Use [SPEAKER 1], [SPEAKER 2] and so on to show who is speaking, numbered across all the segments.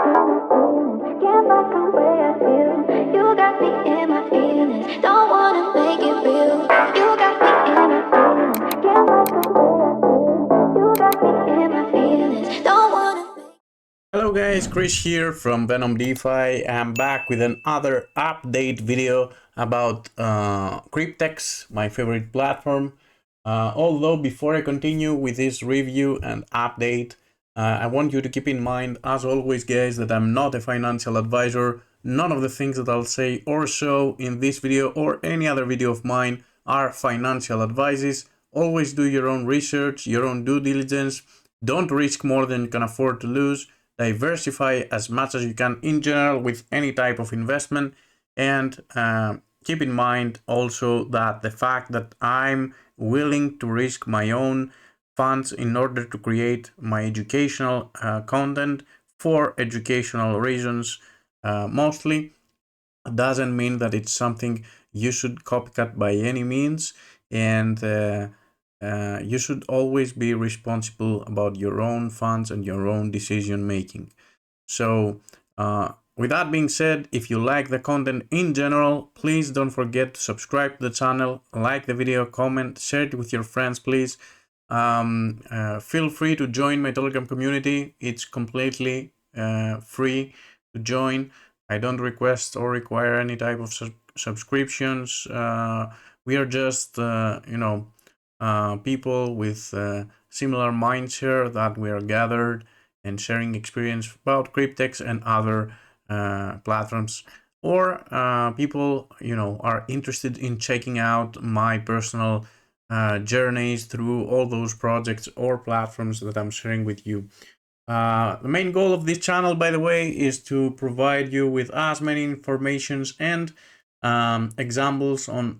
[SPEAKER 1] Can't back away, I feel you got me in my feelings. Don't wanna make it real. You got me in my feelings. Can't back away, I feel you got me in my feelings. Don't wanna.
[SPEAKER 2] Hello guys, Chris here from Venom DeFi. I'm back with another update video about CRYPTEX, my favorite platform. Although before I continue with this review and update, I want you to keep in mind, as always guys, that I'm not a financial advisor. None of the things that I'll say or show in this video or any other video of mine are financial advices. Always do your own research, your own due diligence. Don't risk more than you can afford to lose. Diversify as much as you can in general with any type of investment, and keep in mind also that the fact that I'm willing to risk my own funds in order to create my educational content for educational reasons mostly doesn't mean that it's something you should copycat by any means, and you should always be responsible about your own funds and your own decision making. So with that being said, if you like the content in general, please don't forget to subscribe to the channel, like the video, comment, share it with your friends, please. Feel free to join my Telegram community. It's completely free to join. I don't request or require any type of subscriptions. We are just, people with similar minds here that we are gathered and sharing experience about CRYPTEX and other platforms, or people are interested in checking out my personal journeys through all those projects or platforms that I'm sharing with you. The main goal of this channel, by the way, is to provide you with as many informations and examples on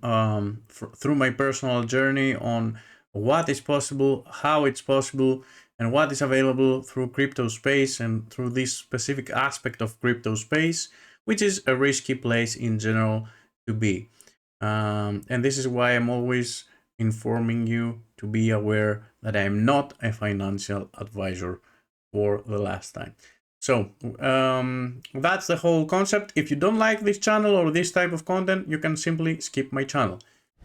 [SPEAKER 2] through my personal journey on what is possible, how it's possible, and what is available through crypto space and through this specific aspect of crypto space, which is a risky place in general to be. And this is why I'm always informing you to be aware that I am not a financial advisor for the last time. So that's the whole concept. If you don't like this channel or this type of content, you can simply skip my channel.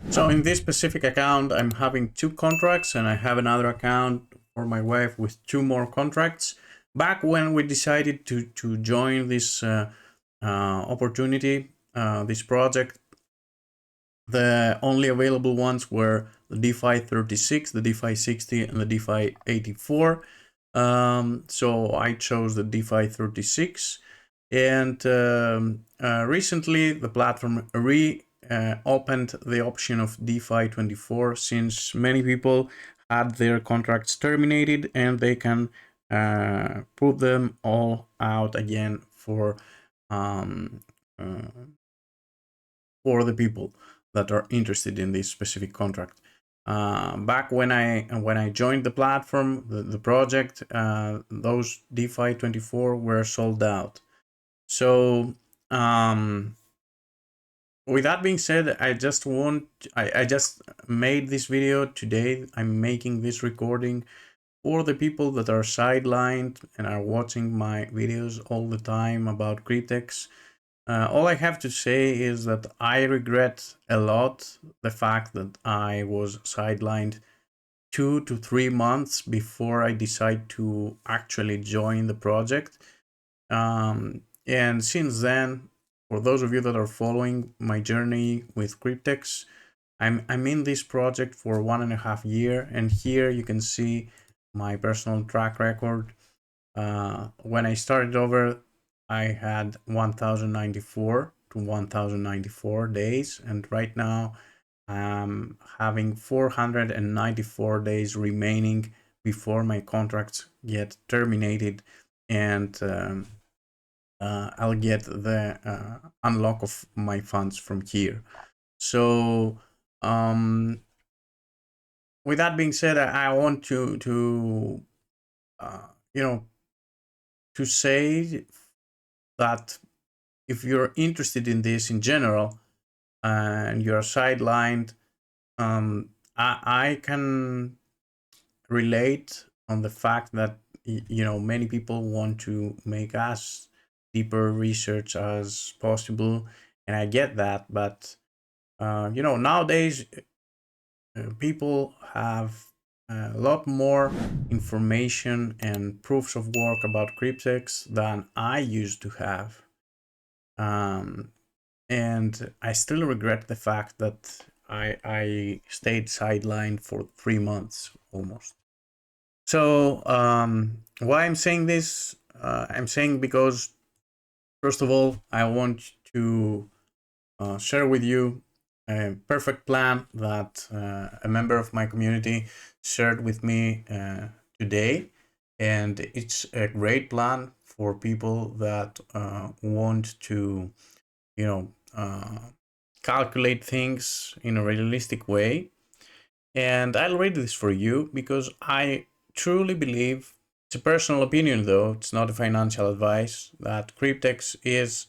[SPEAKER 2] So in this specific account, I'm having 2 contracts, and I have another account for my wife with 2 more contracts. Back when we decided to join this opportunity, this project, the only available ones were the DeFi 36, the DeFi 60, and the DeFi 84. So I chose the DeFi 36, and recently the platform opened the option of DeFi 24, since many people had their contracts terminated, and they can put them all out again for the people that are interested in this specific contract. Back when I joined the platform, the project, those DeFi 24 were sold out. So with that being said, I just made this video today. I'm making this recording for the people that are sidelined and are watching my videos all the time about CRYPTEX. All I have to say is that I regret a lot the fact that I was sidelined 2 to 3 months before I decide to actually join the project. And since then, for those of you that are following my journey with CRYPTEX, I'm in this project for 1.5 years, and here you can see my personal track record. When I started over, I had 1094 to 1094 days, and right now I'm having 494 days remaining before my contracts get terminated, and I'll get the unlock of my funds from here. So with that being said, I want to to say that if you're interested in this in general and you're sidelined, I can relate on the fact that many people want to make as deeper research as possible, and I get that. But nowadays people have a lot more information and proofs of work about CRYPTEX than I used to have. And I still regret the fact that I stayed sidelined for 3 months almost. So why I'm saying this? I'm saying because, first of all, I want to share with you a perfect plan that a member of my community shared with me today. And it's a great plan for people that want to, calculate things in a realistic way. And I'll read this for you because I truly believe, it's a personal opinion though, it's not a financial advice, that CRYPTEX is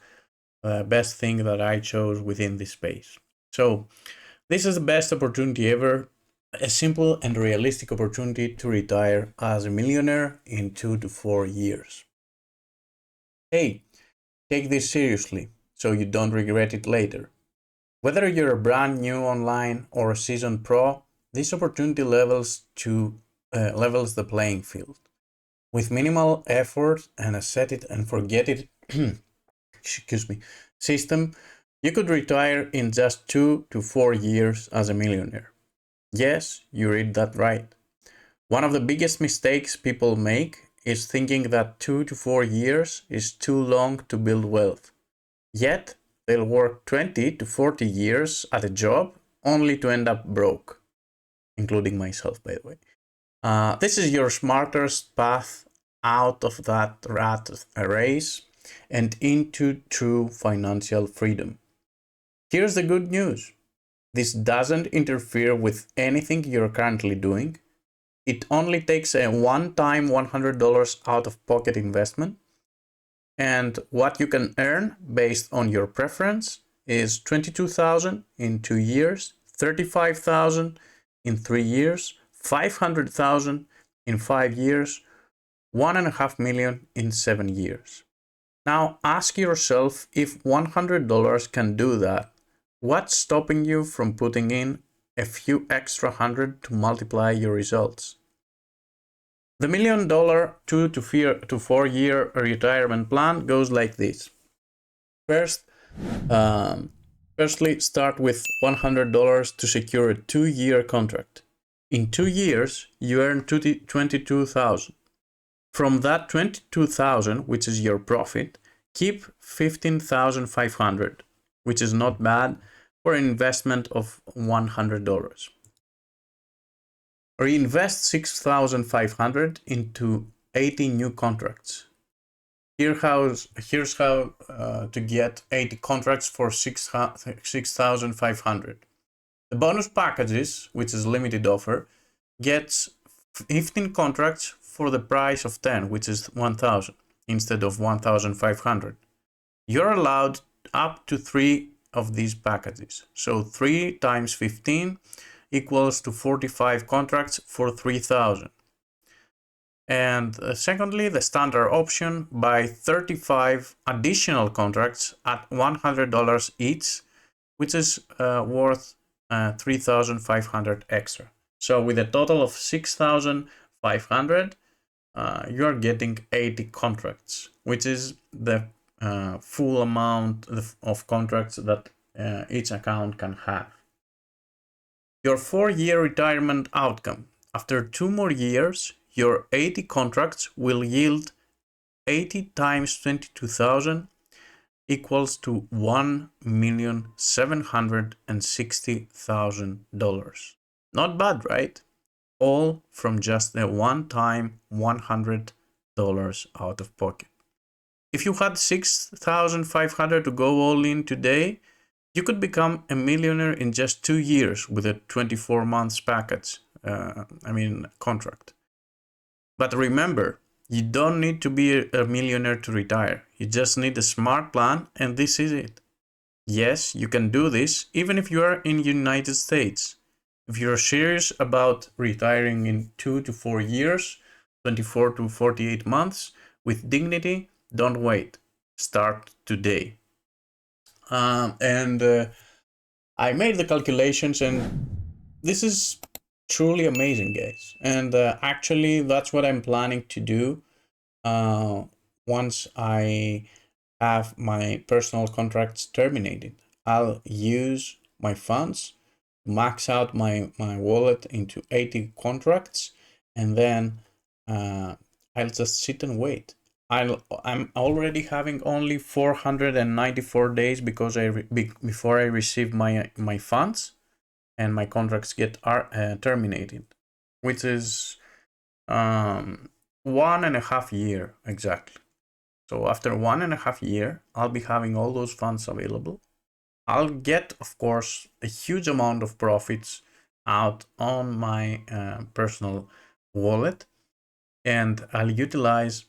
[SPEAKER 2] the best thing that I chose within this space. So this is the best opportunity ever, a simple and realistic opportunity to retire as a millionaire in 2 to 4 years. Hey, take this seriously so you don't regret it later. Whether you're a brand new online or a seasoned pro, this opportunity levels the playing field. With minimal effort and a set it and forget it excuse me, system, you could retire in just 2 to 4 years as a millionaire. Yes, you read that right. One of the biggest mistakes people make is thinking that 2 to 4 years is too long to build wealth. Yet, they'll work 20 to 40 years at a job only to end up broke, including myself, by the way. This is your smartest path out of that rat race and into true financial freedom. Here's the good news. This doesn't interfere with anything you're currently doing. It only takes a one-time $100 out-of-pocket investment, and what you can earn based on your preference is $22,000 in 2 years, $35,000 in 3 years, $500,000 in 5 years, $1.5 million in 7 years. Now ask yourself, if $100 can do that, what's stopping you from putting in a few extra hundred to multiply your results? The $1 million 2 to 4 year retirement plan goes like this. Firstly, start with $100 to secure a 2-year contract. In 2 years, you earn $22,000. From that $22,000, which is your profit, keep $15,500, which is not bad for an investment of $100. Reinvest $6,500 into 80 new contracts. Here's how to get 80 contracts for $6,500. The bonus packages, which is limited offer, gets 15 contracts for the price of 10, which is 1,000 instead of 1,500. You're allowed up to 3 of these packages. So 3 times 15 equals to 45 contracts for 3,000. And secondly, the standard option, buy 35 additional contracts at $100 each, which is worth 3,500 extra. So with a total of 6,500, you're getting 80 contracts, which is the full amount of contracts that each account can have. Your 4-year retirement outcome. After 2 more years, your 80 contracts will yield 80 times 22,000 equals to $1,760,000. Not bad, right? All from just a one-time $100 out of pocket. If you had 6,500 to go all in today, you could become a millionaire in just 2 years with a 24 months package, contract. But remember, you don't need to be a millionaire to retire. You just need a smart plan, and this is it. Yes, you can do this even if you are in the United States. If you're serious about retiring in 2 to 4 years, 24 to 48 months with dignity, don't wait. start today. And I made the calculations, and this is truly amazing, guys. And actually, that's what I'm planning to do once I have my personal contracts terminated. I'll use my funds, max out my wallet into 80 contracts, and then I'll just sit and wait. I'm already having only 494 days because before I receive my funds and my contracts get terminated, which is 1.5 years exactly. So after 1.5 years, I'll be having all those funds available. I'll get, of course, a huge amount of profits out on my personal wallet, and I'll utilize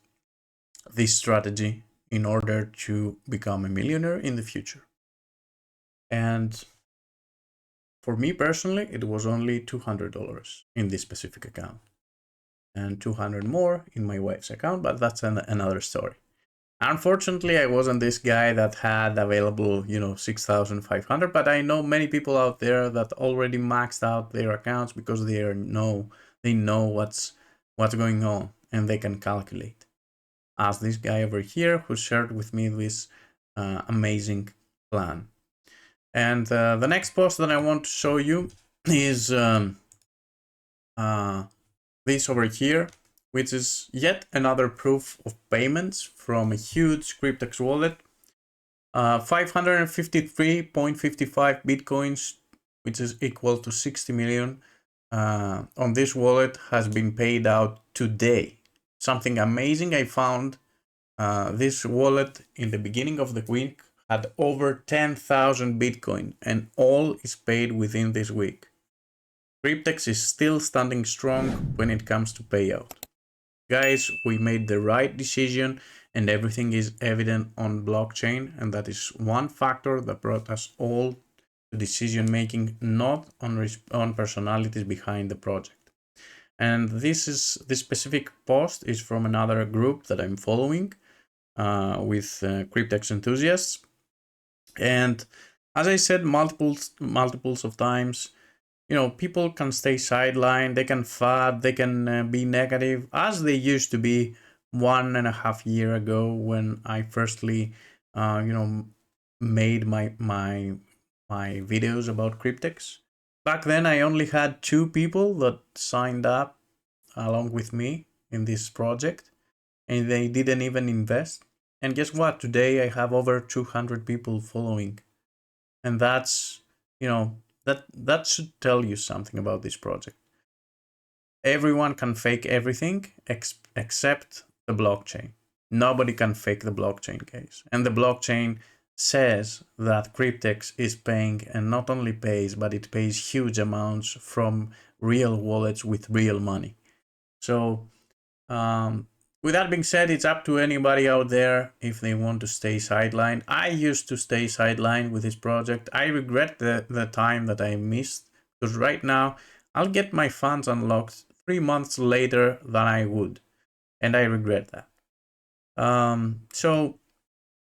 [SPEAKER 2] this strategy in order to become a millionaire in the future. And for me personally, it was only $200 in this specific account, and 200 more in my wife's account, but that's another story. Unfortunately, I wasn't this guy that had available, 6,500, but I know many people out there that already maxed out their accounts because they know what's going on, and they can calculate. As this guy over here who shared with me this amazing plan. And the next post that I want to show you is this over here, which is yet another proof of payments from a huge CRYPTEX wallet. 553.55 bitcoins, which is equal to 60 million, on this wallet has been paid out today. Something amazing I found. This wallet in the beginning of the week had over 10,000 bitcoin, and all is paid within this week. CRYPTEX is still standing strong when it comes to payout. Guys, we made the right decision, and everything is evident on blockchain, and that is one factor that brought us all to decision making, not on personalities behind the project. And this specific post is from another group that I'm following with CRYPTEX enthusiasts. And as I said multiples of times, people can stay sidelined, they can fad, they can be negative, as they used to be 1.5 years ago when I firstly, made my videos about CRYPTEX. Back then, I only had 2 people that signed up along with me in this project, and they didn't even invest. And guess what? Today, I have over 200 people following, and that's that should tell you something about this project. Everyone can fake everything except the blockchain. Nobody can fake the blockchain case. And the blockchain says that CRYPTEX is paying, and not only pays, but it pays huge amounts from real wallets with real money. So with that being said, it's up to anybody out there if they want to stay sidelined. I used to stay sidelined with this project. I regret the time that I missed, because right now I'll get my funds unlocked 3 months later than I would, and I regret that. So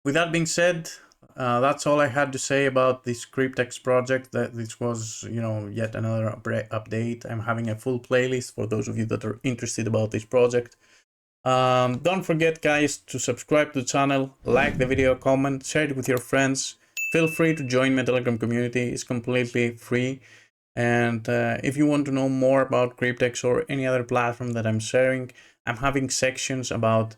[SPEAKER 2] with that being said, that's all I had to say about this CRYPTEX project. That this was, yet another update. I'm having a full playlist for those of you that are interested about this project. Don't forget, guys, to subscribe to the channel, like the video, comment, share it with your friends. Feel free to join my Telegram community. It's completely free. And if you want to know more about CRYPTEX or any other platform that I'm sharing, I'm having sections about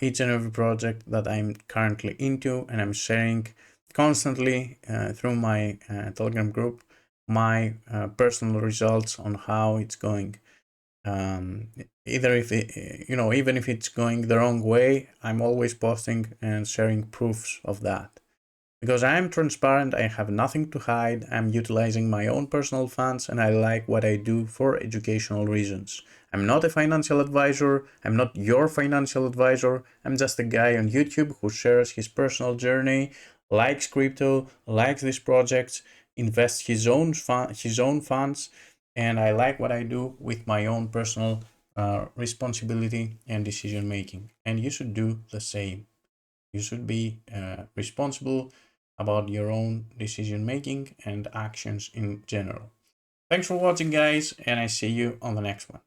[SPEAKER 2] each and every project that I'm currently into, and I'm sharing constantly through my Telegram group my personal results on how it's going. Either if even if it's going the wrong way, I'm always posting and sharing proofs of that. Because I am transparent, I have nothing to hide, I'm utilizing my own personal funds, and I like what I do for educational reasons. I'm not a financial advisor, I'm not your financial advisor, I'm just a guy on YouTube who shares his personal journey, likes crypto, likes these projects, invests his own funds, and I like what I do with my own personal responsibility and decision making. And you should do the same. You should be responsible about your own decision making and actions in general. Thanks for watching, guys, and I see you on the next one.